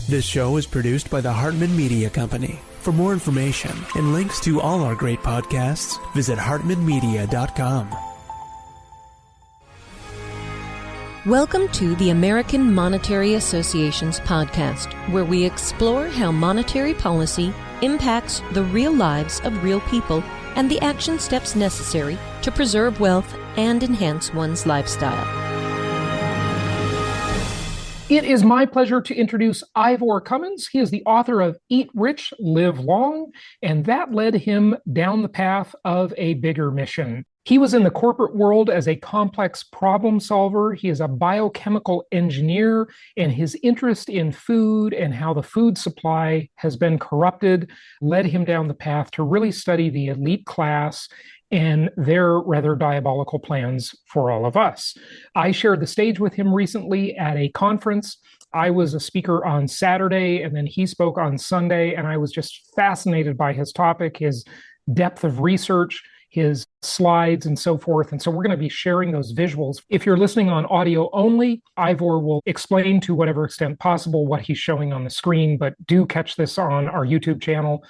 This show is produced by the Hartman Media Company. For more information and links to all our great podcasts, visit hartmanmedia.com. Welcome to the American Monetary Association's podcast, where we explore how monetary policy impacts the real lives of real people and the action steps necessary to preserve wealth and enhance one's lifestyle. It is my pleasure to introduce Ivor Cummins. He is the author of Eat Rich, Live Long, and that led him down the path of a bigger mission. He was in the corporate world as a complex problem solver. He is a biochemical engineer, and his interest in food and how the food supply has been corrupted led him down the path to really study the elite class and their rather diabolical plans for all of us. I shared the stage with him recently at a conference. I was a speaker on Saturday, and then he spoke on Sunday, and I was just fascinated by his topic, his depth of research, his slides, and so forth. And so we're going to be sharing those visuals. If you're listening on audio only, Ivor will explain to whatever extent possible what he's showing on the screen, but do catch this on our YouTube channel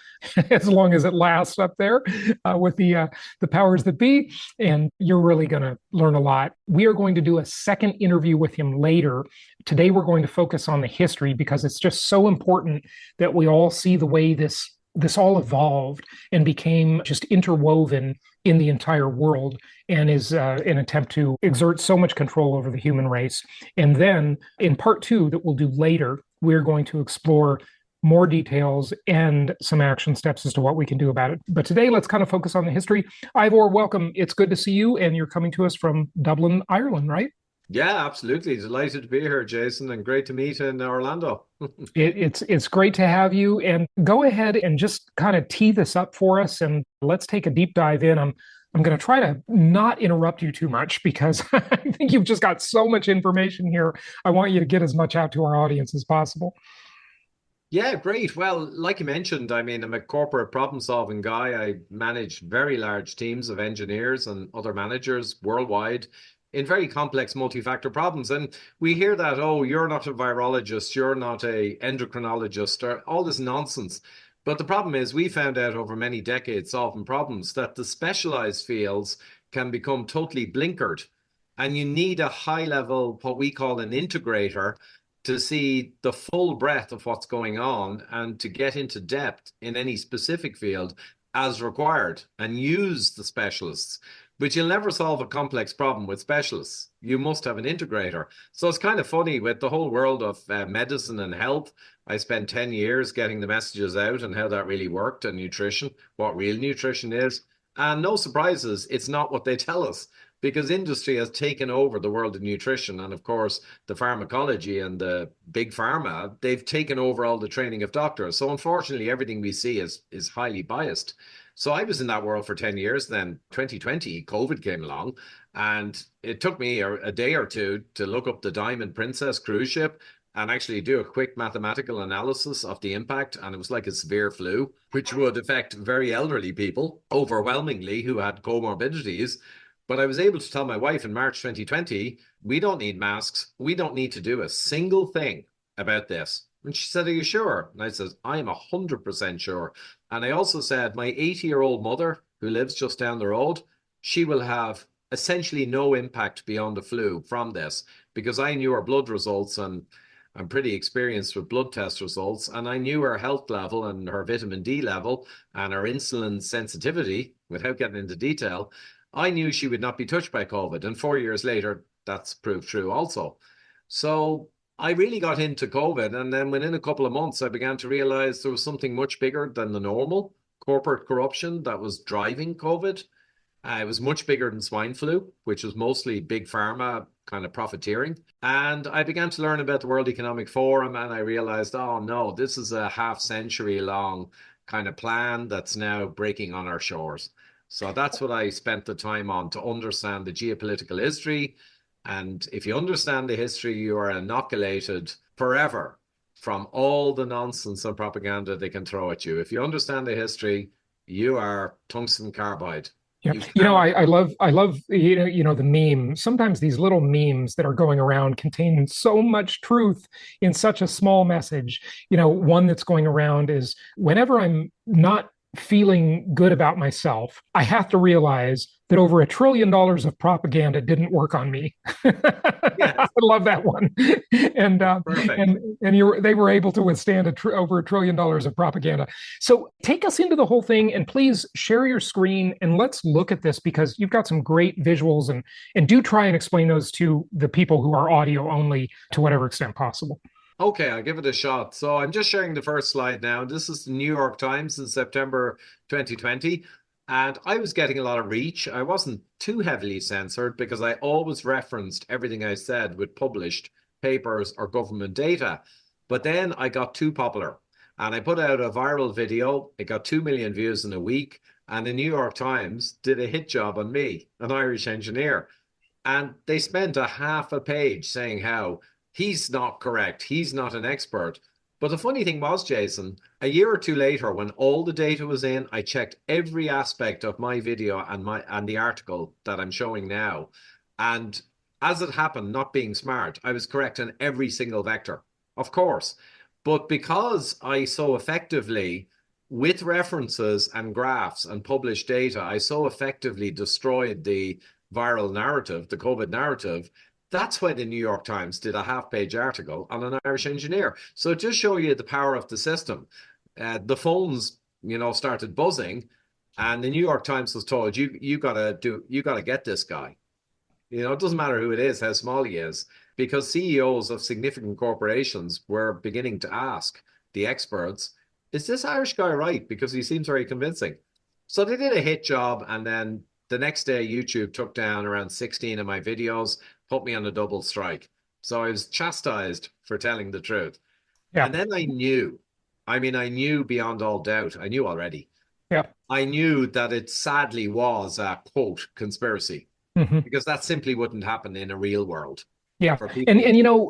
as long as it lasts up there with the powers that be. And you're really going to learn a lot. We are going to do a second interview with him later. Today, we're going to focus on the history because it's just so important that we all see the way this all evolved and became just interwoven in the entire world and is an attempt to exert so much control over the human race. And then in part two that we'll do later, we're going to explore more details and some action steps as to what we can do about it. But today, let's kind of focus on the history. Ivor, welcome. It's good to see you. And you're coming to us from Dublin, Ireland, right? Yeah, absolutely. Delighted to be here, Jason, and great to meet in Orlando. It's great to have you. And go ahead and just kind of tee this up for us, and let's take a deep dive in. I'm going to try to not interrupt you too much because I think you've just got so much information here. I want you to get as much out to our audience as possible. Yeah, great. Well, like you mentioned, I'm a corporate problem-solving guy. I manage very large teams of engineers and other managers worldwide in very complex multi-factor problems. And we hear that, oh, you're not a virologist, you're not a endocrinologist, or all this nonsense. But the problem is we found out over many decades solving problems that the specialized fields can become totally blinkered. And you need a high level, what we call an integrator, to see the full breadth of what's going on and to get into depth in any specific field as required and use the specialists. But you'll never solve a complex problem with specialists. You must have an integrator. So it's kind of funny with the whole world of medicine and health. I spent 10 years getting the messages out and how that really worked, and nutrition, what real nutrition is. And no surprises, it's not what they tell us, because industry has taken over the world of nutrition. And of course, the pharmacology and the big pharma, they've taken over all the training of doctors. So unfortunately, everything we see is highly biased. So I was in that world for 10 years. Then 2020, COVID came along, and it took me a day or two to look up the Diamond Princess cruise ship and actually do a quick mathematical analysis of the impact. And it was like a severe flu, which would affect very elderly people overwhelmingly who had comorbidities. But I was able to tell my wife in March 2020, we don't need masks. We don't need to do a single thing about this. And she said, are you sure? And I said, I am 100% sure. And I also said, my 80-year-old mother, who lives just down the road, she will have essentially no impact beyond the flu from this, because I knew her blood results, and I'm pretty experienced with blood test results. And I knew her health level and her vitamin D level and her insulin sensitivity, without getting into detail. I knew she would not be touched by COVID. And 4 years later, that's proved true also. So I really got into COVID. And then within a couple of months, I began to realize there was something much bigger than the normal corporate corruption that was driving COVID. It was much bigger than swine flu, which was mostly big pharma kind of profiteering. And I began to learn about the World Economic Forum, and I realized, oh no, this is a half-century long kind of plan that's now breaking on our shores. So that's what I spent the time on, to understand the geopolitical history. And if you understand the history, you are inoculated forever from all the nonsense and propaganda they can throw at you. If you understand the history, you are tungsten carbide. Yeah. I love the meme. Sometimes these little memes that are going around contain so much truth in such a small message. One that's going around is whenever I'm not feeling good about myself, I have to realize that over $1 trillion of propaganda didn't work on me. Yes. I love that one. And Perfect. they were able to withstand over $1 trillion of propaganda. So take us into the whole thing, and please share your screen and let's look at this, because you've got some great visuals, and do try and explain those to the people who are audio only to whatever extent possible. Okay, I'll give it a shot. So I'm just sharing the first slide now. This is the New York Times in September 2020. And I was getting a lot of reach. I wasn't too heavily censored because I always referenced everything I said with published papers or government data. But then I got too popular and I put out a viral video. It got 2 million views in a week. And the New York Times did a hit job on me, an Irish engineer. And they spent a half a page saying how he's not correct, he's not an expert. But the funny thing was, Jason, a year or two later, when all the data was in, I checked every aspect of my video and the article that I'm showing now. And as it happened, not being smart, I was correct on every single vector, of course. But because I so effectively, with references and graphs and published data, I so effectively destroyed the viral narrative, the COVID narrative, that's why the New York Times did a half-page article on an Irish engineer. So just show you the power of the system. The phones, started buzzing, and the New York Times was told, you gotta get this guy. It doesn't matter who it is, how small he is, because CEOs of significant corporations were beginning to ask the experts, is this Irish guy right? Because he seems very convincing. So they did a hit job, and then the next day YouTube took down around 16 of my videos, put me on a double strike. So I was chastised for telling the truth. Yeah. And then I knew beyond all doubt, I knew already. Yeah. I knew that it sadly was a, quote, conspiracy, because that simply wouldn't happen in a real world. Yeah. And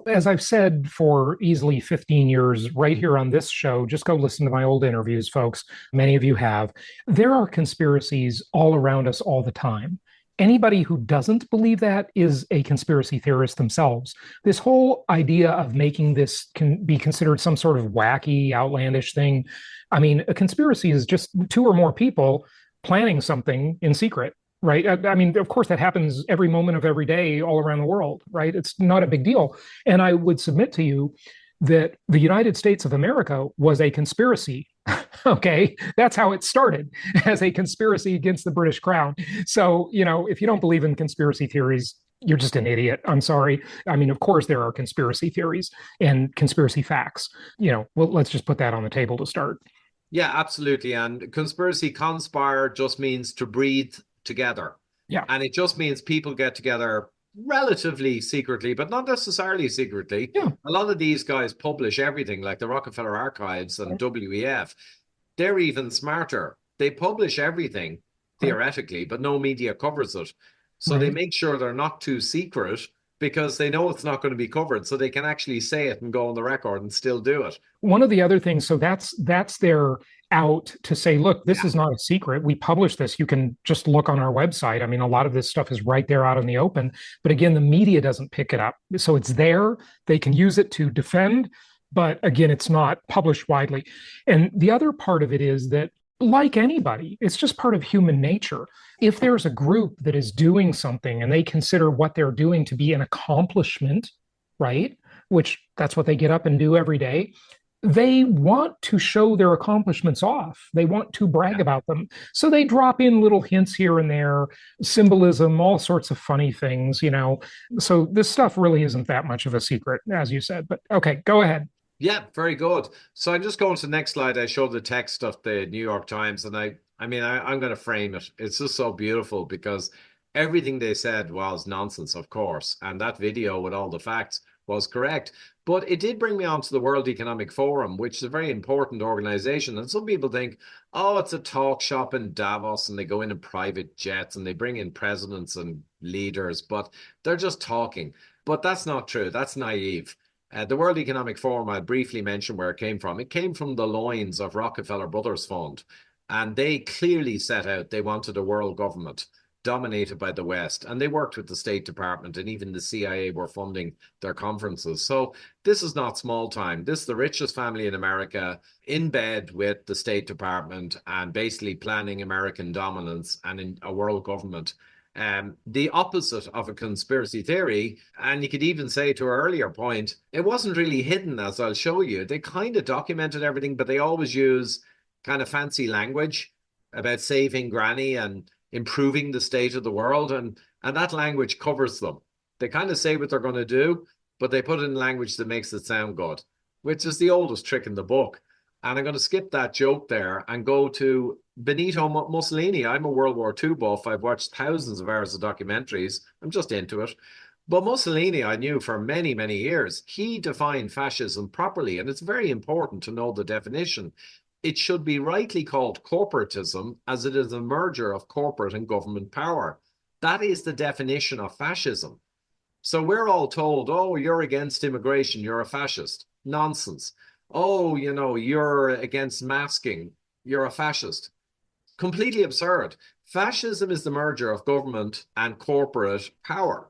as I've said for easily 15 years right here on this show, just go listen to my old interviews, folks. Many of you have. There are conspiracies all around us all the time. Anybody who doesn't believe that is a conspiracy theorist themselves. This whole idea of making this can be considered some sort of wacky, outlandish thing. I mean, a conspiracy is just two or more people planning something in secret, right? I mean, of course, that happens every moment of every day all around the world, right? It's not a big deal. And I would submit to you that the United States of America was a conspiracy. Okay, that's how it started, as a conspiracy against the British Crown. So, if you don't believe in conspiracy theories, you're just an idiot. I'm sorry. I mean, of course, there are conspiracy theories and conspiracy facts. Well, let's just put that on the table to start. Yeah, absolutely. And conspire just means to breathe together. Yeah. And it just means people get together relatively secretly, but not necessarily secretly. Yeah. A lot of these guys publish everything, like the Rockefeller Archives and WEF. They're even smarter. They publish everything theoretically, but no media covers it. So they make sure they're not too secret, because they know it's not going to be covered, so they can actually say it and go on the record and still do it. One of the other things, so that's their out to say, look, this is not a secret. We publish this. You can just look on our website. I mean, a lot of this stuff is right there out in the open. But again, the media doesn't pick it up. So it's there. They can use it to defend. But again, it's not published widely. And the other part of it is that, like anybody, it's just part of human nature. If there's a group that is doing something and they consider what they're doing to be an accomplishment, right, which that's what they get up and do every day, they want to show their accomplishments off. They want to brag about them. So they drop in little hints here and there, symbolism, all sorts of funny things, So this stuff really isn't that much of a secret, as you said. But okay, go ahead. Yeah, very good. So I'm just going to the next slide. I showed the text of the New York Times, and I'm going to frame it. It's just so beautiful, because everything they said was nonsense, of course. And that video with all the facts was correct. But it did bring me on to the World Economic Forum, which is a very important organization. And some people think, oh, it's a talk shop in Davos, and they go in private jets and they bring in presidents and leaders, but they're just talking. But that's not true. That's naive. The World Economic Forum, I'll briefly mention where it came from. It came from the loins of Rockefeller Brothers Fund. And they clearly set out they wanted a world government dominated by the West. And they worked with the State Department, and even the CIA were funding their conferences. So this is not small time. This is the richest family in America in bed with the State Department and basically planning American dominance and in a world government. The opposite of a conspiracy theory. And you could even say, to our earlier point, it wasn't really hidden, as I'll show you. They kind of documented everything, but they always use kind of fancy language about saving granny and improving the state of the world. And that language covers them. They kind of say what they're going to do, but they put it in language that makes it sound good, which is the oldest trick in the book. And I'm going to skip that joke there and go to Benito Mussolini. I'm a World War II buff. I've watched thousands of hours of documentaries. I'm just into it. But Mussolini, I knew for many, many years. He defined fascism properly, and it's very important to know the definition. It should be rightly called corporatism, as it is a merger of corporate and government power. That is the definition of fascism. So we're all told, oh, you're against immigration, you're a fascist. Nonsense. Oh, you're against masking, you're a fascist. Completely absurd. Fascism is the merger of government and corporate power.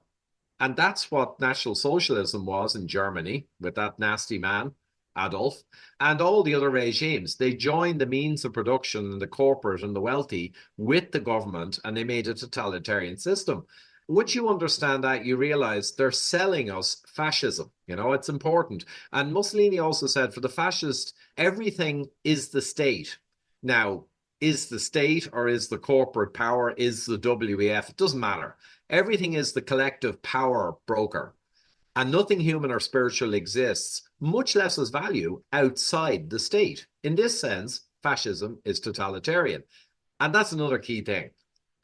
And that's what National Socialism was in Germany with that nasty man, Adolf, and all the other regimes. They joined the means of production and the corporate and the wealthy with the government, and they made a totalitarian system. Once you understand that, you realize they're selling us fascism. It's important. And Mussolini also said, for the fascist, everything is the state. Now, is the state or is the corporate power, is the WEF? It doesn't matter. Everything is the collective power broker. And nothing human or spiritual exists, much less as value, outside the state. In this sense, fascism is totalitarian. And that's another key thing.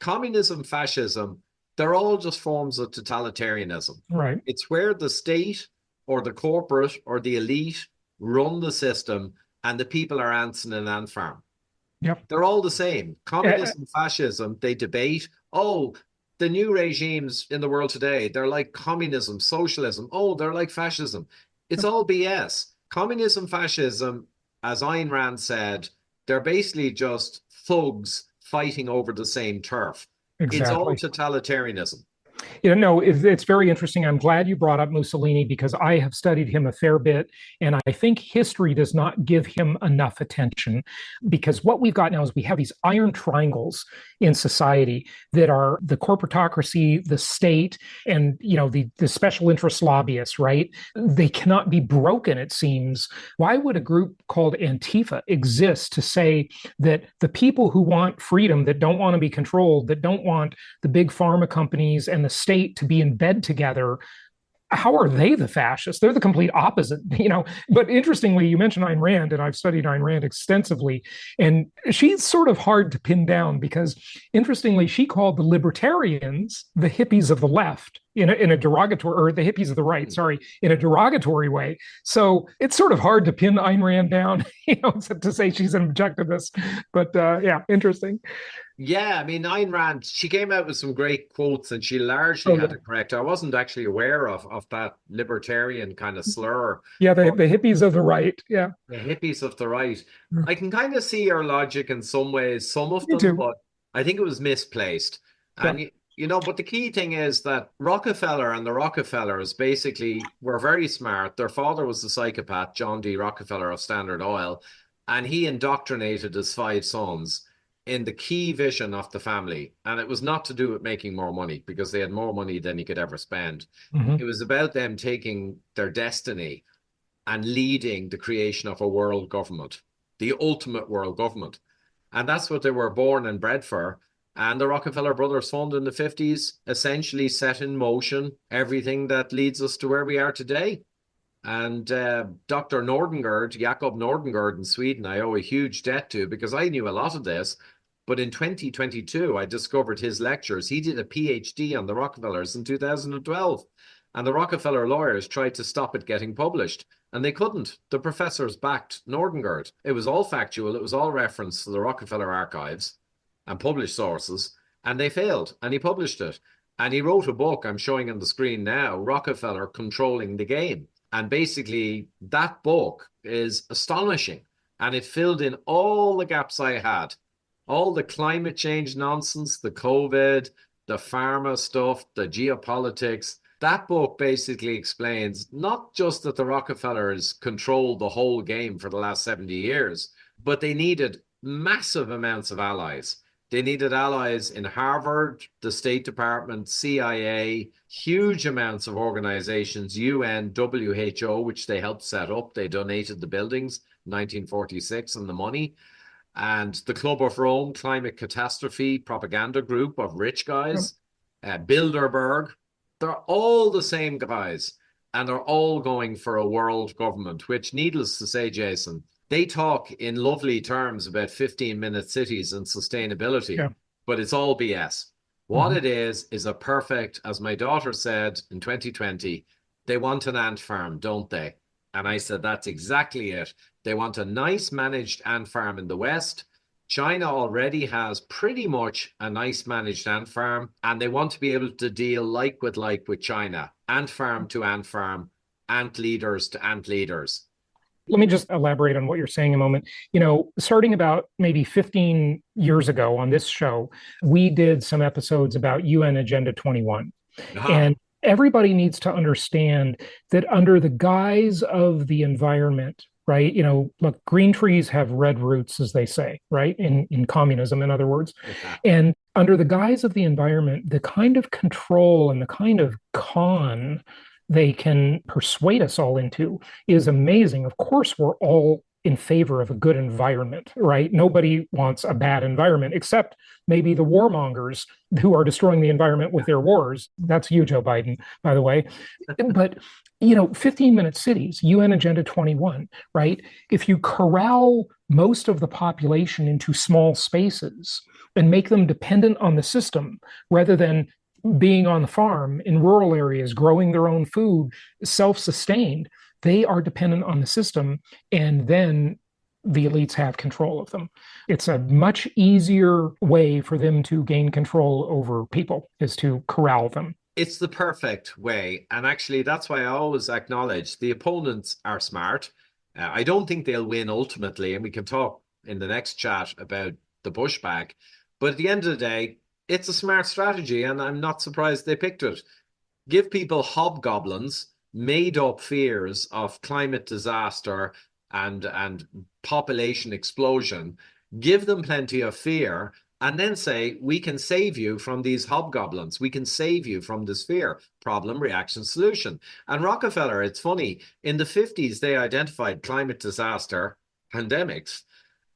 Communism, fascism, they're all just forms of totalitarianism. Right. It's where the state or the corporate or the elite run the system and the people are ants in an ant farm. Yep. They're all the same. Communism, fascism, they debate. Oh, the new regimes in the world today, they're like communism, socialism. Oh, they're like fascism. It's all BS. Communism, fascism, as Ayn Rand said, they're basically just thugs fighting over the same turf. Exactly. It's all totalitarianism. It's very interesting. I'm glad you brought up Mussolini because I have studied him a fair bit, and I think history does not give him enough attention, because what we've got now is we have these iron triangles in society that are the corporatocracy, the state, and the special interest lobbyists, right? They cannot be broken, it seems. Why would a group called Antifa exist to say that the people who want freedom, that don't want to be controlled, that don't want the big pharma companies and the state to be in bed together, how are they the fascists? They're the complete opposite, But interestingly, you mentioned Ayn Rand, and I've studied Ayn Rand extensively, and she's sort of hard to pin down because, interestingly, she called the libertarians the hippies of the left in a derogatory, or the hippies of the right, sorry, in a derogatory way. So it's sort of hard to pin Ayn Rand down, to say she's an objectivist. But yeah, interesting. Yeah, I mean, Ayn Rand, she came out with some great quotes and she largely had it correct. I wasn't actually aware of that libertarian kind of slur. Yeah, the hippies of the right. Yeah. The hippies of the right. I can kind of see your logic in some ways, some of Me them, too. but I think it was misplaced. Yeah. And, but the key thing is that Rockefeller and the Rockefellers basically were very smart. Their father was the psychopath, John D. Rockefeller of Standard Oil, and he indoctrinated his 5 sons in the key vision of the family. And it was not to do with making more money, because they had more money than he could ever spend. Mm-hmm. It was about them taking their destiny and leading the creation of a world government, the ultimate world government. And that's what they were born and bred for. And the Rockefeller Brothers Fund in the 50s essentially set in motion everything that leads us to where we are today. And Dr. Nordengard, Jakob Nordengard in Sweden, I owe a huge debt to, because I knew a lot of this. But in 2022, I discovered his lectures. He did a PhD on the Rockefellers in 2012. And the Rockefeller lawyers tried to stop it getting published. And they couldn't. The professors backed Nordengard. It was all factual. It was all reference to the Rockefeller archives and published sources. And they failed. And he published it. And he wrote a book I'm showing on the screen now, Rockefeller Controlling the Game. And basically, that book is astonishing. And it filled in all the gaps I had All the climate change nonsense, the COVID, the pharma stuff, the geopolitics. That book basically explains not just that the Rockefellers controlled the whole game for the last 70 years, but they needed massive amounts of allies. They needed allies in Harvard, the State Department, CIA, huge amounts of organizations, UN, WHO, which they helped set up. They donated the buildings, 1946, and the money. And the Club of Rome, climate catastrophe propaganda group of rich guys, Bilderberg, they're all the same guys. And they're all going for a world government, which, needless to say, Jason, they talk in lovely terms about 15-minute cities and sustainability, but it's all BS. What it is a perfect, as my daughter said in 2020, they want an ant farm, don't they? And I said, that's exactly it. They want a nice managed ant farm in the West. China already has pretty much a nice managed ant farm, and they want to be able to deal like with China. Ant farm to ant farm, ant leaders to ant leaders. Let me just elaborate on what you're saying a moment. Starting about maybe 15 years ago on this show, we did some episodes about UN Agenda 21. And everybody needs to understand that under the guise of the environment, right? Look, green trees have red roots, as they say, right? In communism, in other words. And under the guise of the environment, the kind of control and the kind of con they can persuade us all into is amazing. Of course, we're all in favor of a good environment, right? Nobody wants a bad environment, except maybe the warmongers who are destroying the environment with their wars. That's you, Joe Biden, by the way. But 15-minute cities, UN Agenda 21, right? If you corral most of the population into small spaces and make them dependent on the system rather than being on the farm in rural areas, growing their own food, self-sustained, they are dependent on the system, and then the elites have control of them. It's a much easier way for them to gain control over people, is to corral them. It's the perfect way. And actually, that's why I always acknowledge the opponents are smart. I don't think they'll win ultimately, and we can talk in the next chat about the pushback. But at the end of the day, it's a smart strategy, and I'm not surprised they picked it. Give people hobgoblins, made up fears of climate disaster and population explosion. Give them plenty of fear, and then say, we can save you from these hobgoblins. We can save you from this fear. Problem, reaction, solution. And Rockefeller, it's funny, in the 50s, they identified climate disaster, pandemics,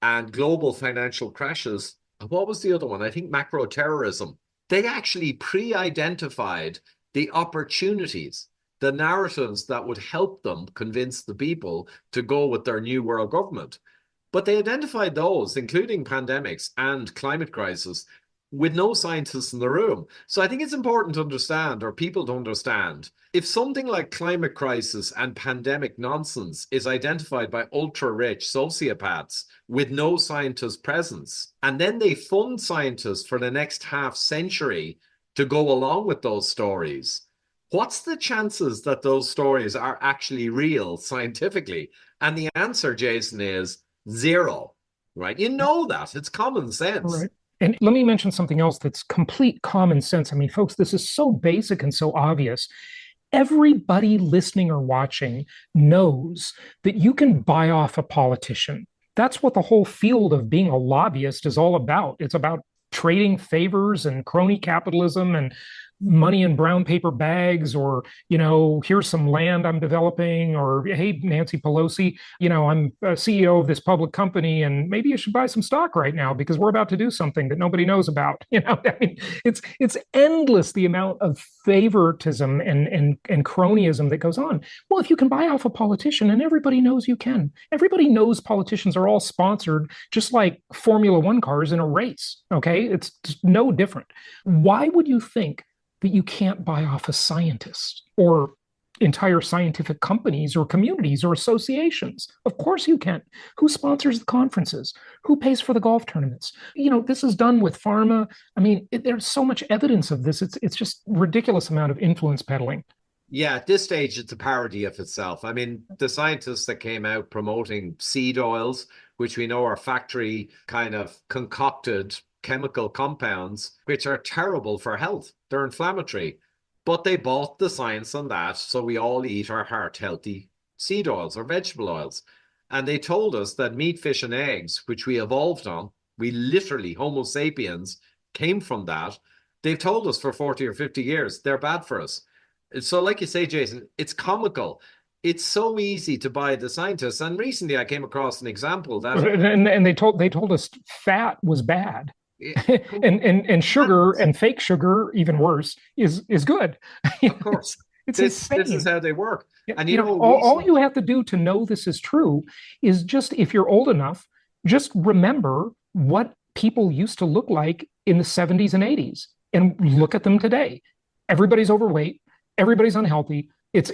and global financial crashes. What was the other one? I think macro terrorism. They actually pre-identified the opportunities, the narratives that would help them convince the people to go with their new world government. But they identified those, including pandemics and climate crisis, with no scientists in the room. So I think it's important to understand, or people to understand, if something like climate crisis and pandemic nonsense is identified by ultra-rich sociopaths with no scientist presence, and then they fund scientists for the next half century to go along with those stories, what's the chances that those stories are actually real scientifically? And the answer, Jason, is zero, right? You know that. It's common sense. Right. And let me mention something else that's complete common sense. I mean, folks, this is so basic and so obvious. Everybody listening or watching knows that you can buy off a politician. That's what the whole field of being a lobbyist is all about. It's about trading favors and crony capitalism and money in brown paper bags, or, here's some land I'm developing, or, hey, Nancy Pelosi, I'm a CEO of this public company, and maybe you should buy some stock right now because we're about to do something that nobody knows about. I mean, it's endless, the amount of favoritism and cronyism that goes on. Well, if you can buy off a politician, and everybody knows you can, everybody knows politicians are all sponsored, just like Formula One cars in a race. Okay, it's no different. Why would you think that you can't buy off a scientist or entire scientific companies or communities or associations? Of course you can. Who sponsors the conferences? Who pays for the golf tournaments? This is done with pharma. I mean, there's so much evidence of this. It's just ridiculous amount of influence peddling. Yeah, at this stage, it's a parody of itself. I mean, the scientists that came out promoting seed oils, which we know are factory kind of concocted chemical compounds, which are terrible for health. They're inflammatory. But they bought the science on that, so we all eat our heart-healthy seed oils or vegetable oils. And they told us that meat, fish, and eggs, which we evolved on, we literally, Homo sapiens, came from that. They've told us for 40 or 50 years they're bad for us. So, like you say, Jason, it's comical. It's so easy to buy the scientists. And recently I came across an example that And they told us fat was bad. and sugar and fake sugar, even worse, is good. Of course. It's insane. This is how they work. And you know, all you have to do to know this is true is just, if you're old enough, just remember what people used to look like in the 70s and 80s and look at them today. Everybody's overweight. Everybody's unhealthy. It's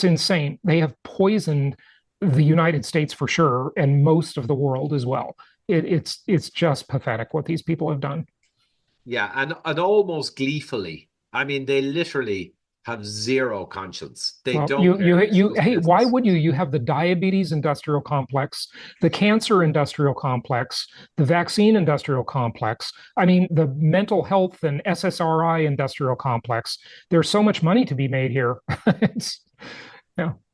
insane. They have poisoned the United States for sure, and most of the world as well. It's just pathetic what these people have done. Yeah, and almost gleefully. I mean, they literally have zero conscience. They don't. Hey, why would you? You have the diabetes industrial complex, the cancer industrial complex, the vaccine industrial complex. I mean, the mental health and SSRI industrial complex. There's so much money to be made here.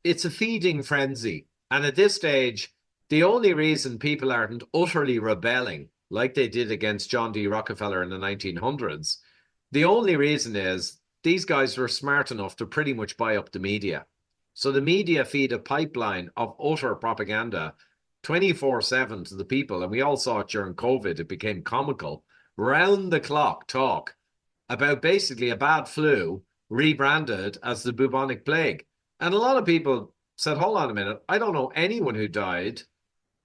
It's a feeding frenzy. And at this stage, the only reason people aren't utterly rebelling like they did against John D. Rockefeller in the 1900s, the only reason is these guys were smart enough to pretty much buy up the media. So the media feed a pipeline of utter propaganda 24/7 to the people. And we all saw it during COVID. It became comical. Round the clock talk about basically a bad flu rebranded as the bubonic plague. And a lot of people said, hold on a minute, I don't know anyone who died.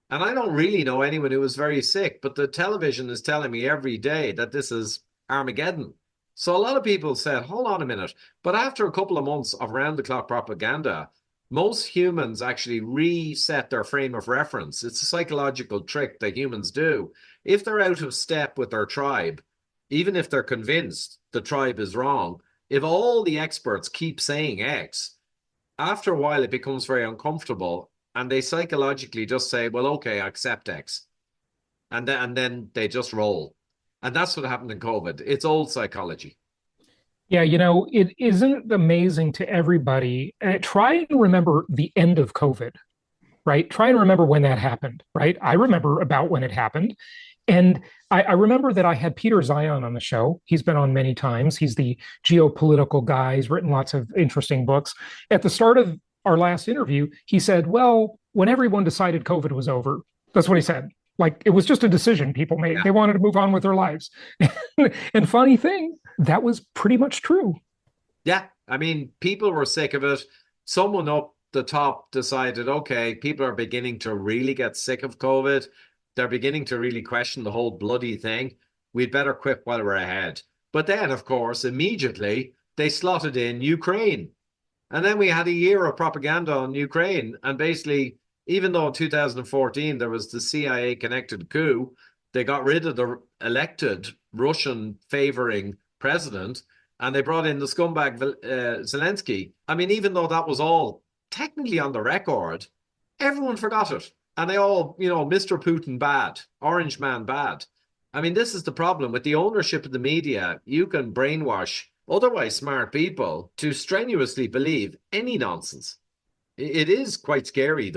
And I don't really know anyone who was very sick. But the television is telling me every day that this is Armageddon. So a lot of people said, hold on a minute. But after a couple of months of round-the-clock propaganda, most humans actually reset their frame of reference. It's a psychological trick that humans do. If they're out of step with their tribe, even if they're convinced the tribe is wrong, if all the experts keep saying X, after a while it becomes very uncomfortable, and they psychologically just say, well, okay, I accept X. And then they just roll. And that's what happened in COVID. It's old psychology. Yeah, it isn't amazing to everybody. Try and remember the end of COVID, right? Try and remember when that happened, right? I remember about when it happened. And I remember that I had Peter Zion on the show. He's been on many times. He's the geopolitical guy. He's written lots of interesting books. At the start of our last interview, he said, well, when everyone decided COVID was over, that's what he said. Like, it was just a decision people made. Yeah. They wanted to move on with their lives. And funny thing, that was pretty much true. Yeah. I mean, people were sick of it. Someone up the top decided, okay, people are beginning to really get sick of COVID. They're beginning to really question the whole bloody thing. We'd better quit while we're ahead. But then, of course, immediately they slotted in Ukraine. And then we had a year of propaganda on Ukraine. And basically, even though in 2014 there was the CIA-connected coup, they got rid of the elected Russian-favoring president, and they brought in the scumbag Zelensky. I mean, even though that was all technically on the record, everyone forgot it. And they all, Mr. Putin bad, Orange Man bad. I mean, this is the problem. With the ownership of the media, you can brainwash otherwise smart people to strenuously believe any nonsense. It is quite scary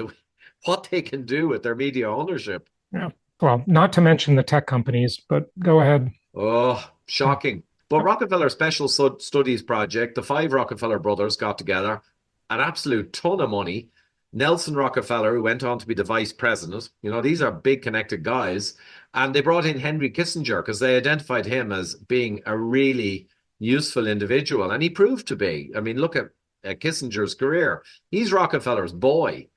what they can do with their media ownership. Yeah. Well, not to mention the tech companies, but go ahead. Oh, shocking. But Rockefeller Special Studies Project, the 5 Rockefeller brothers got together, an absolute ton of money. Nelson Rockefeller, who went on to be the vice president, these are big connected guys. And they brought in Henry Kissinger because they identified him as being a really useful individual. And he proved to be. I mean, look at Kissinger's career. He's Rockefeller's boy.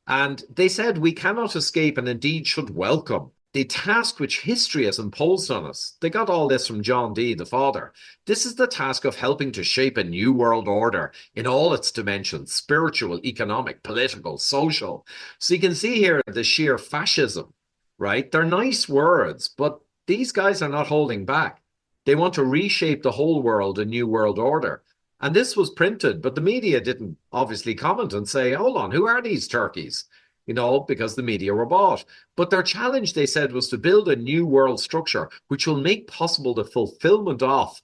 And they said, we cannot escape and indeed should welcome the task which history has imposed on us. They got all this from John D., the father. This is the task of helping to shape a new world order in all its dimensions, spiritual, economic, political, social. So you can see here the sheer fascism, right? They're nice words, but these guys are not holding back. They want to reshape the whole world, a new world order. And this was printed, but the media didn't obviously comment and say, hold on, who are these turkeys? Because the media were bought. But their challenge, they said, was to build a new world structure which will make possible the fulfillment of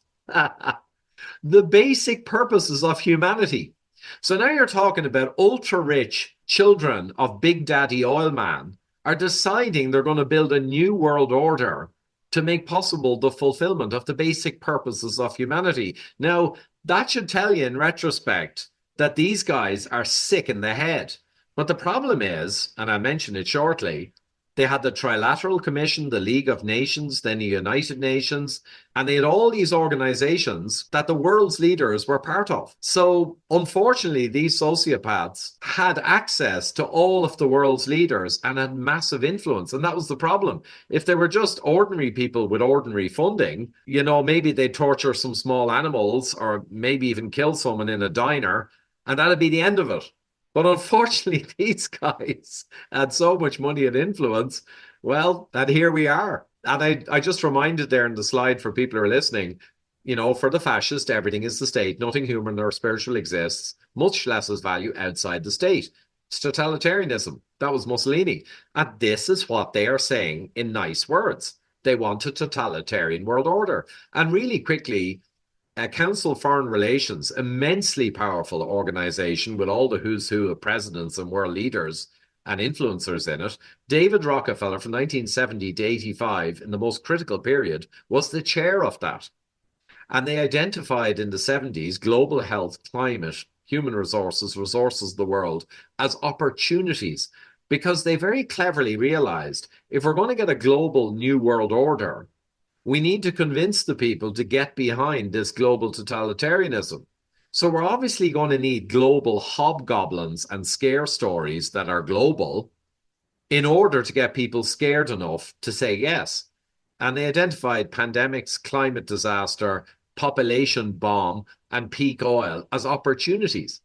the basic purposes of humanity. So now you're talking about ultra-rich children of Big Daddy Oil Man are deciding they're going to build a new world order to make possible the fulfillment of the basic purposes of humanity. Now, that should tell you in retrospect that these guys are sick in the head. But the problem is, and I'll mention it shortly, they had the Trilateral Commission, the League of Nations, then the United Nations, and they had all these organizations that the world's leaders were part of. So unfortunately, these sociopaths had access to all of the world's leaders and had massive influence. And that was the problem. If they were just ordinary people with ordinary funding, maybe they'd torture some small animals or maybe even kill someone in a diner, and that'd be the end of it. But unfortunately, these guys had so much money and influence, well, that here we are. And I just reminded there in the slide for people who are listening, for the fascist, everything is the state. Nothing human or spiritual exists, much less as value outside the state. It's totalitarianism. That was Mussolini. And this is what they are saying in nice words. They want a totalitarian world order. And really quickly, Council of Foreign Relations, immensely powerful organization with all the who's who of presidents and world leaders and influencers in it. David Rockefeller from 1970 to 85, in the most critical period, was the chair of that. And they identified in the 70s global health, climate, human resources, resources of the world as opportunities, because they very cleverly realized if we're going to get a global new world order, we need to convince the people to get behind this global totalitarianism. So we're obviously going to need global hobgoblins and scare stories that are global in order to get people scared enough to say yes. And they identified pandemics, climate disaster, population bomb, and peak oil as opportunities.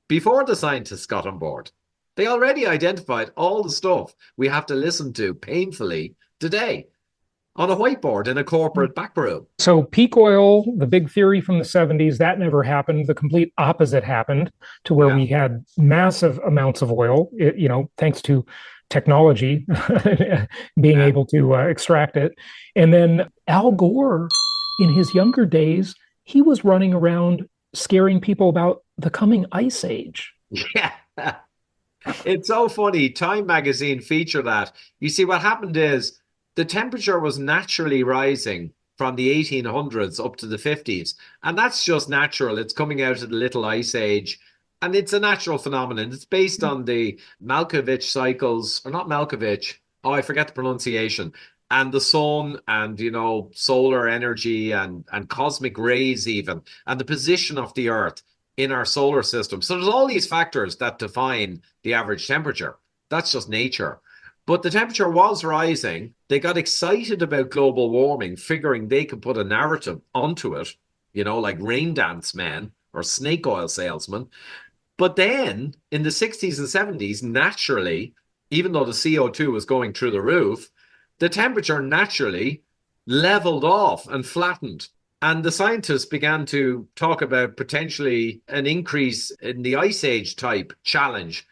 Before the scientists got on board, they already identified all the stuff we have to listen to painfully today on a whiteboard in a corporate back room. So peak oil, the big theory from the 70s, that never happened. The complete opposite happened, to where we had massive amounts of oil, thanks to technology, being able to extract it. And then Al Gore, in his younger days, he was running around scaring people about the coming ice age. Yeah. It's so funny. Time magazine featured that. You see, what happened is, the temperature was naturally rising from the 1800s up to the 50s. And that's just natural. It's coming out of the little ice age. And it's a natural phenomenon. It's based on the Malkovich cycles, or not Malkovich. Oh, I forget the pronunciation. And the sun and, solar energy and cosmic rays even, and the position of the Earth in our solar system. So there's all these factors that define the average temperature. That's just nature. But the temperature was rising. They got excited about global warming, figuring they could put a narrative onto it, like rain dance men or snake oil salesmen. But then in the 60s and 70s, naturally, even though the CO2 was going through the roof, the temperature naturally leveled off and flattened. And the scientists began to talk about potentially an increase in the ice age type challenge.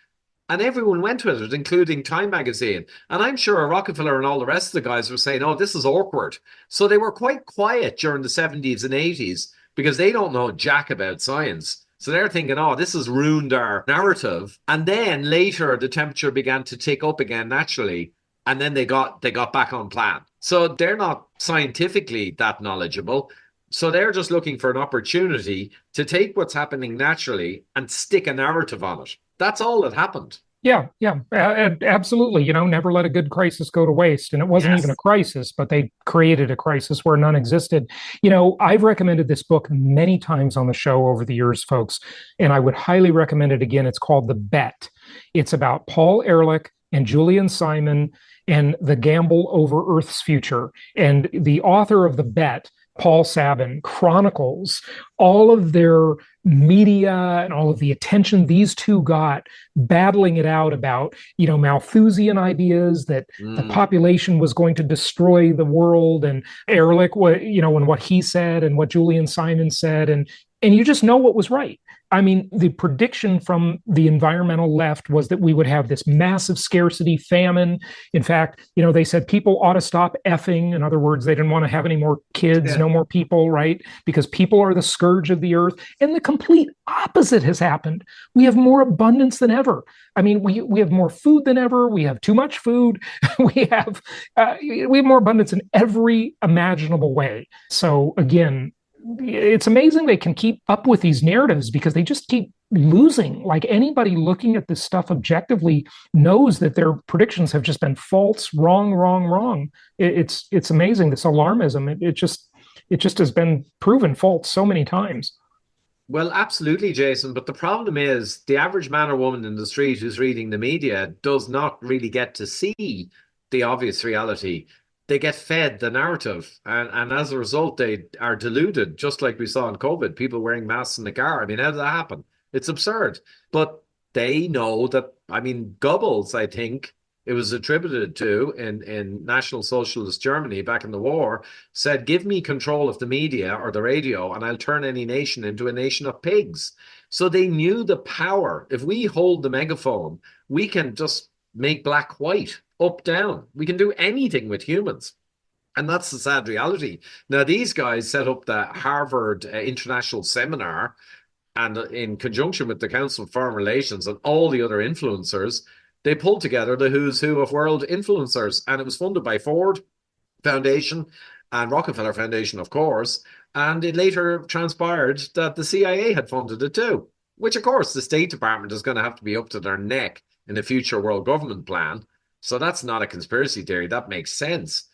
And everyone went with it, including Time magazine. And I'm sure Rockefeller and all the rest of the guys were saying, oh, this is awkward. So they were quite quiet during the 70s and 80s because they don't know jack about science. So they're thinking, oh, this has ruined our narrative. And then later, the temperature began to tick up again naturally. And then they got back on plan. So they're not scientifically that knowledgeable. So they're just looking for an opportunity to take what's happening naturally and stick a narrative on it. That's all that happened. Yeah, absolutely. Never let a good crisis go to waste. And it wasn't even a crisis, but they created a crisis where none existed. I've recommended this book many times on the show over the years, folks, and I would highly recommend it again. It's called The Bet. It's about Paul Ehrlich and Julian Simon and the gamble over Earth's future. And the author of The Bet, Paul Sabin, chronicles all of their media and all of the attention these two got battling it out about, Malthusian ideas that the population was going to destroy the world, and Ehrlich, and what he said and what Julian Simon said. And And you just know what was right. I mean, the prediction from the environmental left was that we would have this massive scarcity, famine. In fact, they said people ought to stop effing. In other words, they didn't want to have any more kids, Yeah. no more people, right? Because people are the scourge of the earth. And the complete opposite has happened. We have more abundance than ever. I mean, we have more food than ever. We have too much food. We have more abundance in every imaginable way. So again, it's amazing they can keep up with these narratives because they just keep losing. Like anybody looking at this stuff objectively knows that their predictions have just been false, wrong, wrong, wrong. It's amazing, this alarmism. It just has been proven false so many times. Well, absolutely, Jason. But the problem is the average man or woman in the street who's reading the media does not really get to see the obvious reality. They get fed the narrative. And as a result, they are deluded, just like we saw in COVID, people wearing masks in the car. I mean, how did that happen? It's absurd. But they know that, I mean, Goebbels, I think, it was attributed to in National Socialist Germany back in the war, said, give me control of the media or the radio and I'll turn any nation into a nation of pigs. So they knew the power. If we hold the megaphone, we can just make black white, up, down. We can do anything with humans. And that's the sad reality. Now, these guys set up the Harvard International Seminar, and in conjunction with the Council of Foreign Relations and all the other influencers, they pulled together the who's who of world influencers. And it was funded by Ford Foundation and Rockefeller Foundation, of course. And it later transpired that the CIA had funded it too, which, of course, the State Department is going to have to be up to their neck in a future world government plan. So that's not a conspiracy theory. That makes sense.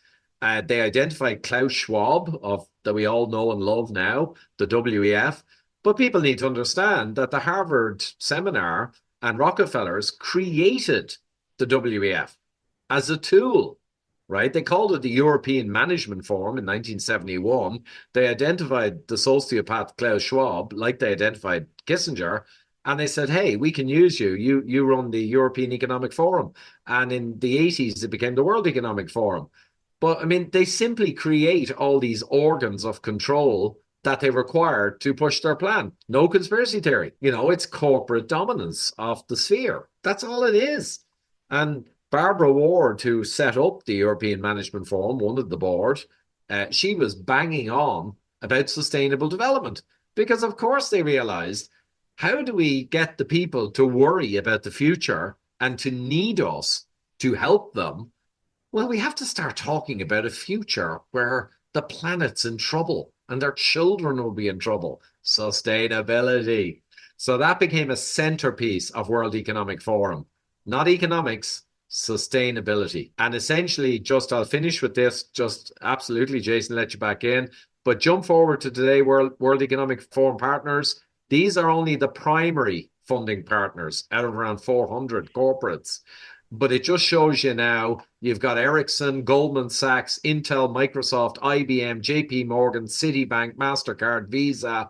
They identified Klaus Schwab, that we all know and love now, the WEF. But people need to understand that the Harvard seminar and Rockefellers created the WEF as a tool, right? They called it the European Management Forum in 1971. They identified the sociopath Klaus Schwab, like they identified Kissinger, and they said, hey, we can use you. You run the European Economic Forum. And in the 80s, it became the World Economic Forum. But, I mean, they simply create all these organs of control that they require to push their plan. No conspiracy theory. It's corporate dominance of the sphere. That's all it is. And Barbara Ward, who set up the European Management Forum, one of the board, she was banging on about sustainable development because, of course, they realized, how do we get the people to worry about the future and to need us to help them? Well, we have to start talking about a future where the planet's in trouble and their children will be in trouble. Sustainability. So that became a centerpiece of World Economic Forum. Not economics, sustainability. And essentially, I'll finish with this, just absolutely, Jason, let you back in. But jump forward to today, World Economic Forum partners. These are only the primary funding partners out of around 400 corporates. But it just shows you now, you've got Ericsson, Goldman Sachs, Intel, Microsoft, IBM, JP Morgan, Citibank, MasterCard, Visa,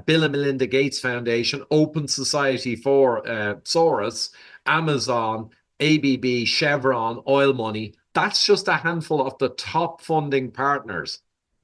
Bill and Melinda Gates Foundation, Open Society for Soros, Amazon, ABB, Chevron, Oil Money. That's just a handful of the top funding partners,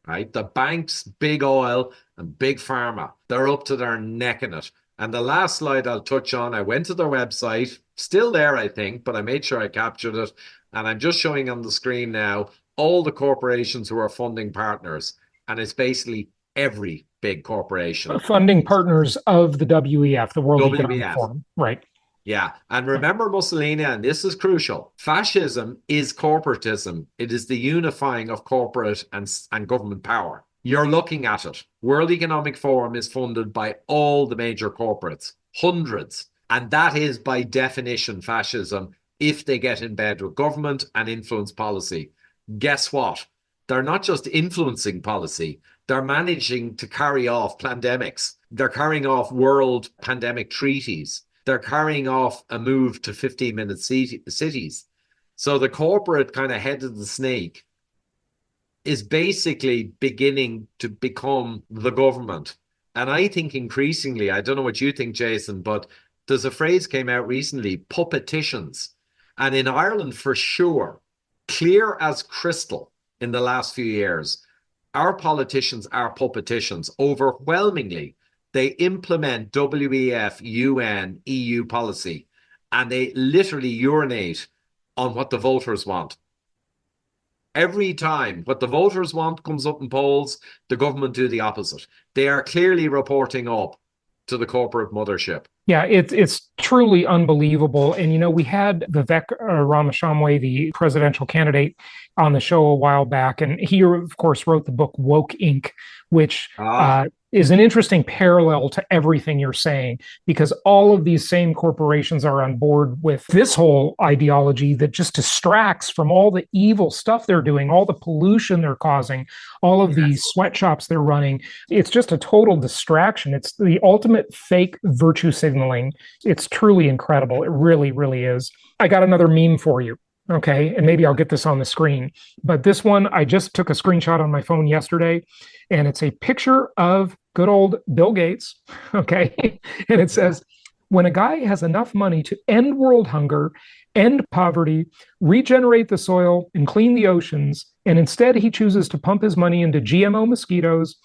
right? The banks, big oil, and big pharma, they're up to their neck in it. And the last slide I'll touch on, I went to their website, still there, I think, but I made sure I captured it. And I'm just showing on the screen now all the corporations who are funding partners. And it's basically every big corporation. Funding partners of the WEF, the World Economic Forum. Right. Yeah. And remember Mussolini, and this is crucial, fascism is corporatism. It is the unifying of corporate and government power. You're looking at it. World Economic Forum is funded by all the major corporates, hundreds. And that is by definition fascism if they get in bed with government and influence policy. Guess what? They're not just influencing policy. They're managing to carry off pandemics. They're carrying off world pandemic treaties. They're carrying off a move to 15-minute cities. So the corporate kind of head of the snake is basically beginning to become the government. And I think increasingly, I don't know what you think, Jason, but there's a phrase came out recently, puppeticians. And in Ireland, for sure, clear as crystal in the last few years, our politicians are puppeticians. Overwhelmingly, They implement WEF, UN, EU policy, and they literally urinate on what the voters want. Every time what the voters want comes up in polls, the government do the opposite. They are clearly reporting up to the corporate mothership. Yeah, it's truly unbelievable. And, we had Vivek Ramaswamy, the presidential candidate, on the show a while back. And he, of course, wrote the book Woke Inc., which is an interesting parallel to everything you're saying, because all of these same corporations are on board with this whole ideology that just distracts from all the evil stuff they're doing, all the pollution they're causing, all of these sweatshops they're running. It's just a total distraction. It's the ultimate fake virtue signaling. It's truly incredible. It really, really is. I got another meme for you. Okay, and maybe I'll get this on the screen. But this one, I just took a screenshot on my phone yesterday, and it's a picture of good old Bill Gates. Okay, and it says, when a guy has enough money to end world hunger, end poverty, regenerate the soil, and clean the oceans, and instead he chooses to pump his money into GMO mosquitoes,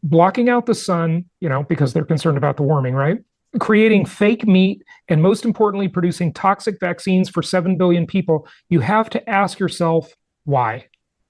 blocking out the sun, because they're concerned about the warming, right? Creating fake meat, and most importantly, producing toxic vaccines for 7 billion people, you have to ask yourself, why?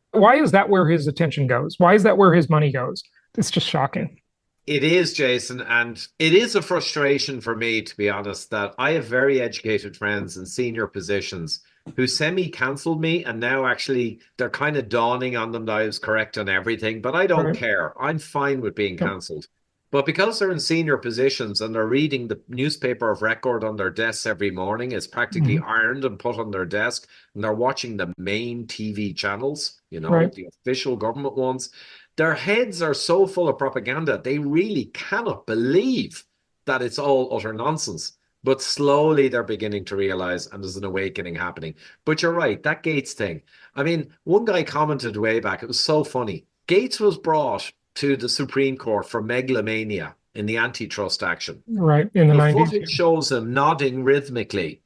Why is that where his attention goes? Why is that where his money goes? It's just shocking. It is, Jason, and it is a frustration for me, to be honest, that I have very educated friends in senior positions who semi-cancelled me, and now actually they're kind of dawning on them that I was correct on everything, but I don't care. I'm fine with being cancelled. But because they're in senior positions and they're reading the newspaper of record on their desks every morning, it's practically ironed and put on their desk, and they're watching the main TV channels, the official government ones, their heads are so full of propaganda, they really cannot believe that it's all utter nonsense. But slowly they're beginning to realize, and there's an awakening happening. But you're right, that Gates thing. I mean, one guy commented way back, it was so funny. Gates was brought to the Supreme Court for megalomania in the antitrust action. Right, in the 90s. The footage shows him nodding rhythmically.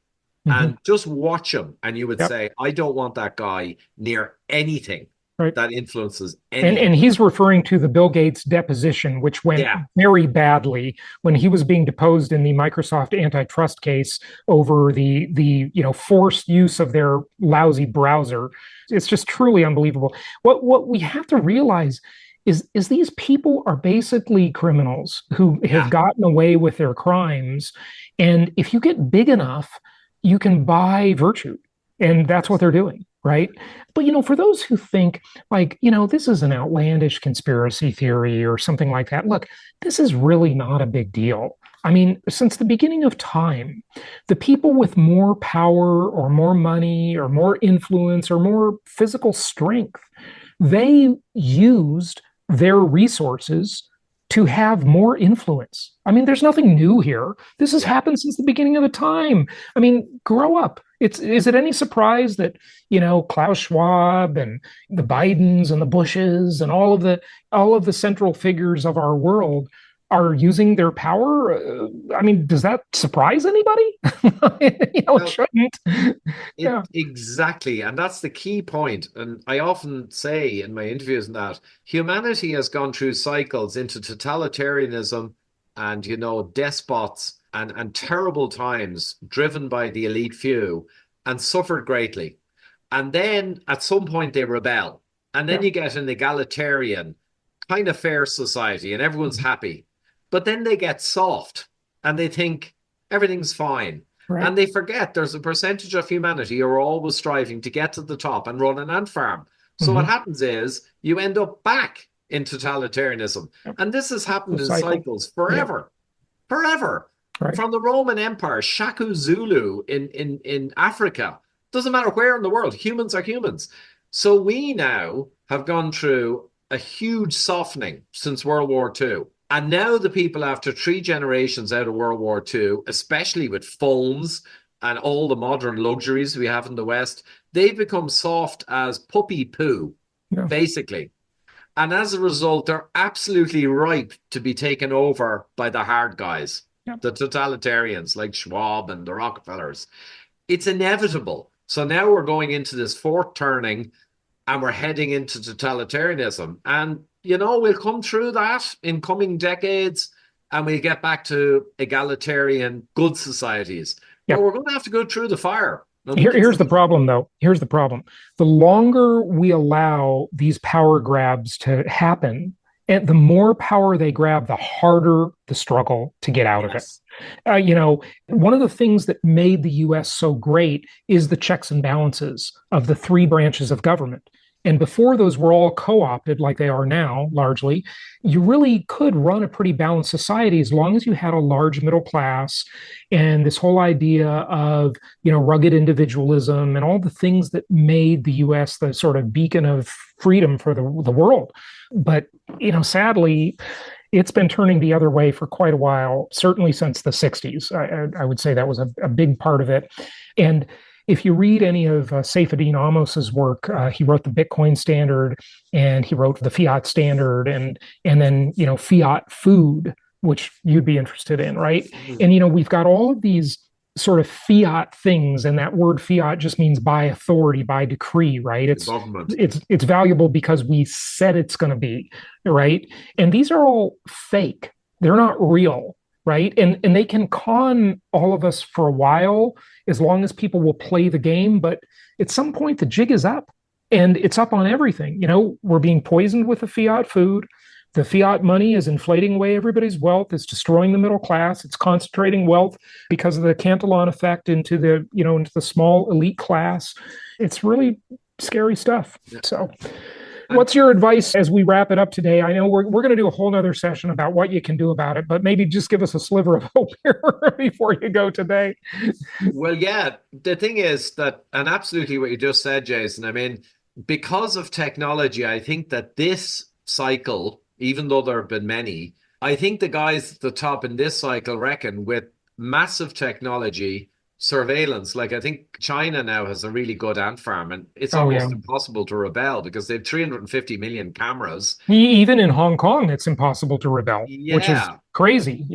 And just watch him, and you would say, I don't want that guy near anything that influences anything. And he's referring to the Bill Gates deposition, which went very badly when he was being deposed in the Microsoft antitrust case over the forced use of their lousy browser. It's just truly unbelievable. What we have to realize is these people are basically criminals who have gotten away with their crimes. And if you get big enough, you can buy virtue. And that's what they're doing, right? But, for those who think this is an outlandish conspiracy theory or something like that, look, this is really not a big deal. I mean, since the beginning of time, the people with more power or more money or more influence or more physical strength, they used their resources to have more influence. I mean, there's nothing new here. This has happened since the beginning of the time. I mean, grow up. Is it any surprise that, Klaus Schwab and the Bidens and the Bushes and all of the central figures of our world are using their power? I mean, does that surprise anybody? It shouldn't. Exactly. And that's the key point. And I often say in my interviews that humanity has gone through cycles into totalitarianism and, despots and terrible times driven by the elite few and suffered greatly. And then at some point they rebel. And then you get an egalitarian kind of fair society and everyone's happy. But then they get soft and they think everything's fine. Right. And they forget there's a percentage of humanity who are always striving to get to the top and run an ant farm. So what happens is you end up back in totalitarianism. And this has happened in cycles forever. Forever. Right. From the Roman Empire, Shaku Zulu in Africa. Doesn't matter where in the world, humans are humans. So we now have gone through a huge softening since World War II. And now the people after 3 generations out of World War II, especially with phones and all the modern luxuries we have in the West, they've become soft as puppy poo, basically. And as a result, they're absolutely ripe to be taken over by the hard guys, the totalitarians like Schwab and the Rockefellers. It's inevitable. So now we're going into this fourth turning and we're heading into totalitarianism. And we'll come through that in coming decades. and we get back to egalitarian good societies. But Yep. we're going to have to go through the fire. Here's the problem, though. Here's the problem. The longer we allow these power grabs to happen, and the more power they grab, the harder the struggle to get out of it. One of the things that made the US so great is the checks and balances of the three branches of government. And before those were all co-opted like they are now, largely, you really could run a pretty balanced society as long as you had a large middle class and this whole idea of, rugged individualism and all the things that made the US the sort of beacon of freedom for the world. But, sadly, it's been turning the other way for quite a while, certainly since the 60s. I would say that was a big part of it. And if you read any of Saifedean Ammos's work, he wrote the Bitcoin standard and he wrote the fiat standard and then, fiat food, which you'd be interested in, right? Mm-hmm. And, we've got all of these sort of fiat things, and that word fiat just means by authority, by decree, right? It's valuable because we said it's going to be, right? And these are all fake. They're not real, right? And they can con all of us for a while as long as people will play the game. But at some point, the jig is up, and it's up on everything. We're being poisoned with the fiat food. The fiat money is inflating away everybody's wealth. It's destroying the middle class. It's concentrating wealth because of the Cantillon effect into the small elite class. It's really scary stuff. Yeah. So what's your advice as we wrap it up today? I know we're going to do a whole nother session about what you can do about it, but maybe just give us a sliver of hope here before you go today. Well, yeah, the thing is that, and absolutely what you just said, Jason, I mean, because of technology, I think that this cycle, even though there have been many, I think the guys at the top in this cycle reckon with massive technology, surveillance, like I think China now has a really good ant farm, and it's almost impossible to rebel because they have 350 million cameras. Even in Hong Kong, it's impossible to rebel, which is crazy,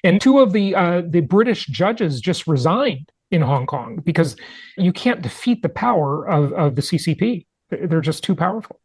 And two of the British judges just resigned in Hong Kong because you can't defeat the power of the CCP. They're just too powerful.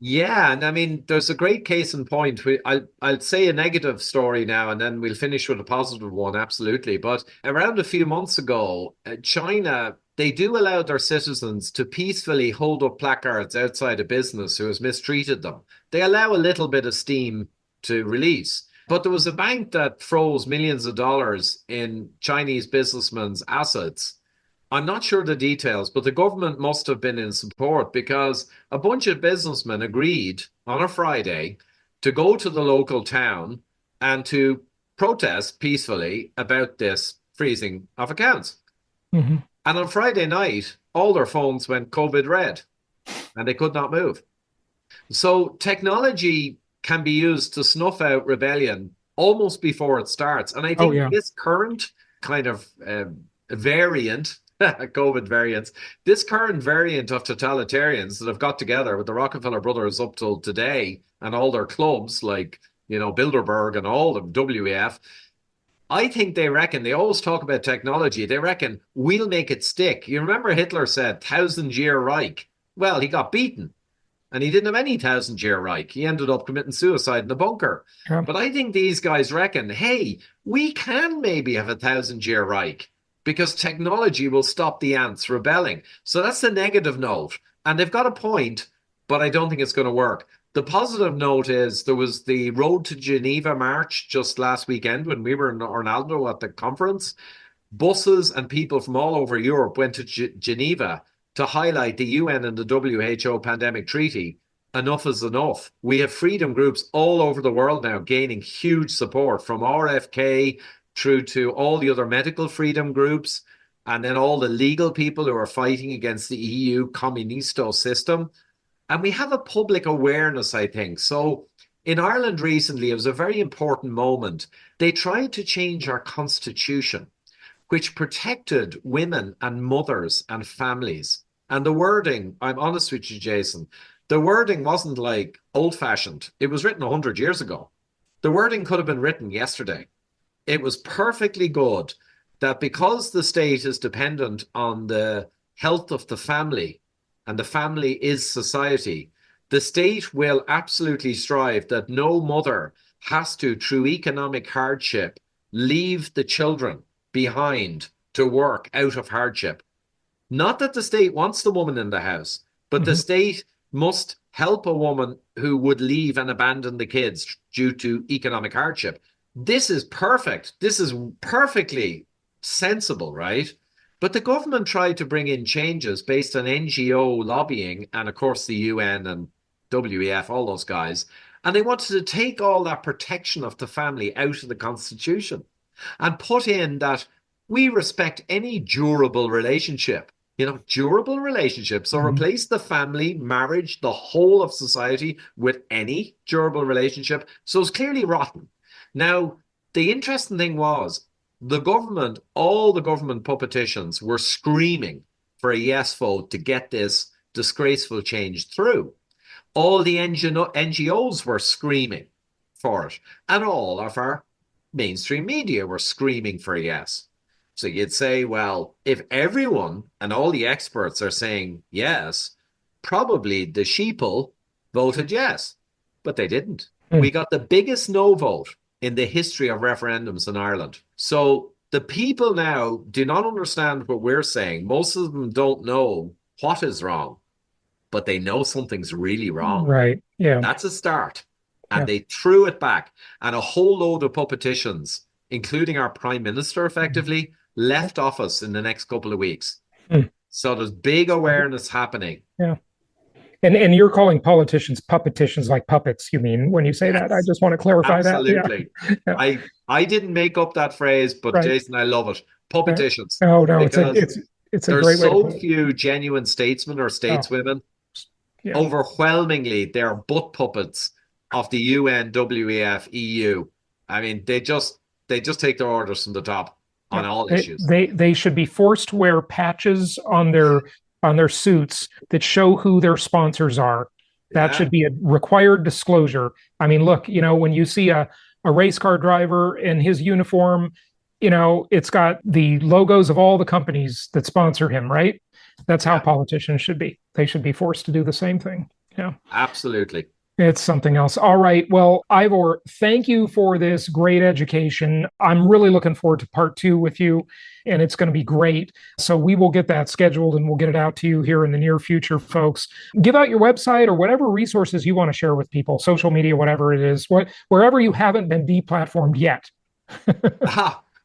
Yeah, and I mean, there's a great case in point. I'll say a negative story now, and then we'll finish with a positive one, absolutely. But around a few months ago, China, they do allow their citizens to peacefully hold up placards outside a business who has mistreated them. They allow a little bit of steam to release. But there was a bank that froze millions of dollars in Chinese businessmen's assets. I'm not sure the details, but the government must have been in support because a bunch of businessmen agreed on a Friday to go to the local town and to protest peacefully about this freezing of accounts. Mm-hmm. And on Friday night, all their phones went COVID red and they could not move. So technology can be used to snuff out rebellion almost before it starts. And I think this current kind of variant, COVID variants, this current variant of totalitarians that have got together with the Rockefeller Brothers up till today and all their clubs like, Bilderberg and all of them, WEF, I think they reckon, they always talk about technology, they reckon we'll make it stick. You remember Hitler said 1,000-year Reich? Well, he got beaten and he didn't have any 1,000-year Reich. He ended up committing suicide in the bunker. Yeah. But I think these guys reckon, hey, we can maybe have 1,000-year Reich, because technology will stop the ants rebelling. So that's the negative note. And they've got a point, but I don't think it's going to work. The positive note is there was the Road to Geneva march just last weekend when we were in Orlando at the conference. Buses and people from all over Europe went to Geneva to highlight the UN and the WHO pandemic treaty. Enough is enough. We have freedom groups all over the world now gaining huge support, from RFK through to all the other medical freedom groups, and then all the legal people who are fighting against the EU communisto system. And we have a public awareness, I think. So in Ireland recently, it was a very important moment. They tried to change our constitution, which protected women and mothers and families. And the wording, I'm honest with you, Jason, the wording wasn't like old-fashioned. It was written 100 years ago. The wording could have been written yesterday. It was perfectly good that because the state is dependent on the health of the family, and the family is society, the state will absolutely strive that no mother has to, through economic hardship, leave the children behind to work out of hardship. Not that the state wants the woman in the house, but the state must help a woman who would leave and abandon the kids due to economic hardship. This is perfect. This is perfectly sensible, right? But the government tried to bring in changes based on NGO lobbying and, of course, the UN and WEF, all those guys. And they wanted to take all that protection of the family out of the Constitution and put in that we respect any durable relationship. Durable relationships. So replace the family, marriage, the whole of society with any durable relationship. So it's clearly rotten. Now, the interesting thing was the government, all the government politicians were screaming for a yes vote to get this disgraceful change through. All the NGOs were screaming for it. And all of our mainstream media were screaming for a yes. So you'd say, well, if everyone and all the experts are saying yes, probably the sheeple voted yes, but they didn't. We got the biggest no vote in the history of referendums in Ireland. So the people now do not understand what we're saying. Most of them don't know what is wrong, but they know something's really wrong. Right. Yeah. That's a start. And they threw it back. And a whole load of politicians, including our prime minister, effectively, left office in the next couple of weeks. So there's big awareness happening. Yeah. And you're calling politicians puppeticians, like puppets, you mean, when you say that? I just want to clarify that. Absolutely. Yeah. I didn't make up that phrase, but Jason, I love it. Puppeticians. Oh, no, it's a great way. There's so few genuine statesmen or stateswomen. Yeah. Overwhelmingly, they're butt puppets of the UN, WEF, EU. I mean, they just take their orders from the top on all issues. They should be forced to wear patches on their suits that show who their sponsors are. That should be a required disclosure. I mean, look, when you see a race car driver in his uniform, it's got the logos of all the companies that sponsor him, right? That's how politicians should be. They should be forced to do the same thing. Yeah, absolutely. It's something else. All right. Well, Ivor, thank you for this great education. I'm really looking forward to part 2 with you, and it's going to be great. So we will get that scheduled and we'll get it out to you here in the near future, folks. Give out your website or whatever resources you want to share with people, social media, whatever it is, wherever you haven't been deplatformed yet.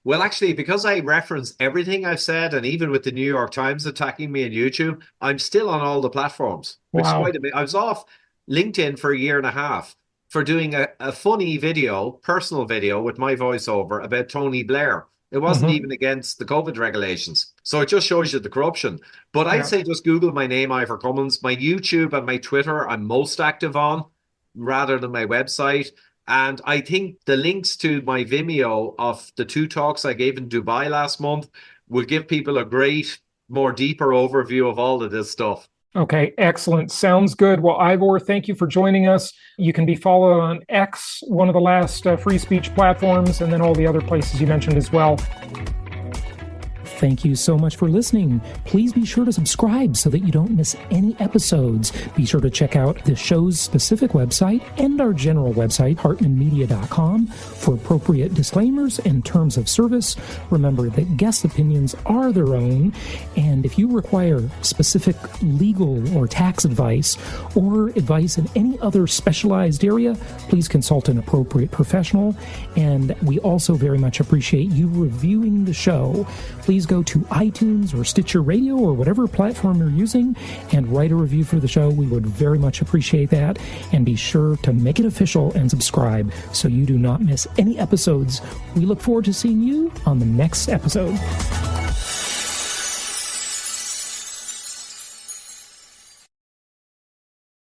Well, actually, because I reference everything I've said, and even with the New York Times attacking me on YouTube, I'm still on all the platforms. Which is quite amazing. I was off LinkedIn for a year and a half for doing a funny video, personal video with my voiceover about Tony Blair. It wasn't even against the COVID regulations. So it just shows you the corruption. But I'd say just Google my name, Ivor Cummins. My YouTube and my Twitter I'm most active on rather than my website. And I think the links to my Vimeo of the 2 talks I gave in Dubai last month will give people a great, more deeper overview of all of this stuff. Okay, excellent. Sounds good. Well, Ivor, thank you for joining us. You can be followed on X, one of the last free speech platforms, and then all the other places you mentioned as well. Thank you so much for listening. Please be sure to subscribe so that you don't miss any episodes. Be sure to check out the show's specific website and our general website, hartmanmedia.com, for appropriate disclaimers and terms of service. Remember that guest opinions are their own, and if you require specific legal or tax advice or advice in any other specialized area, please consult an appropriate professional. And we also very much appreciate you reviewing the show. Please go to iTunes or Stitcher Radio or whatever platform you're using and write a review for the show. We would very much appreciate that. And be sure to make it official and subscribe so you do not miss any episodes. We look forward to seeing you on the next episode.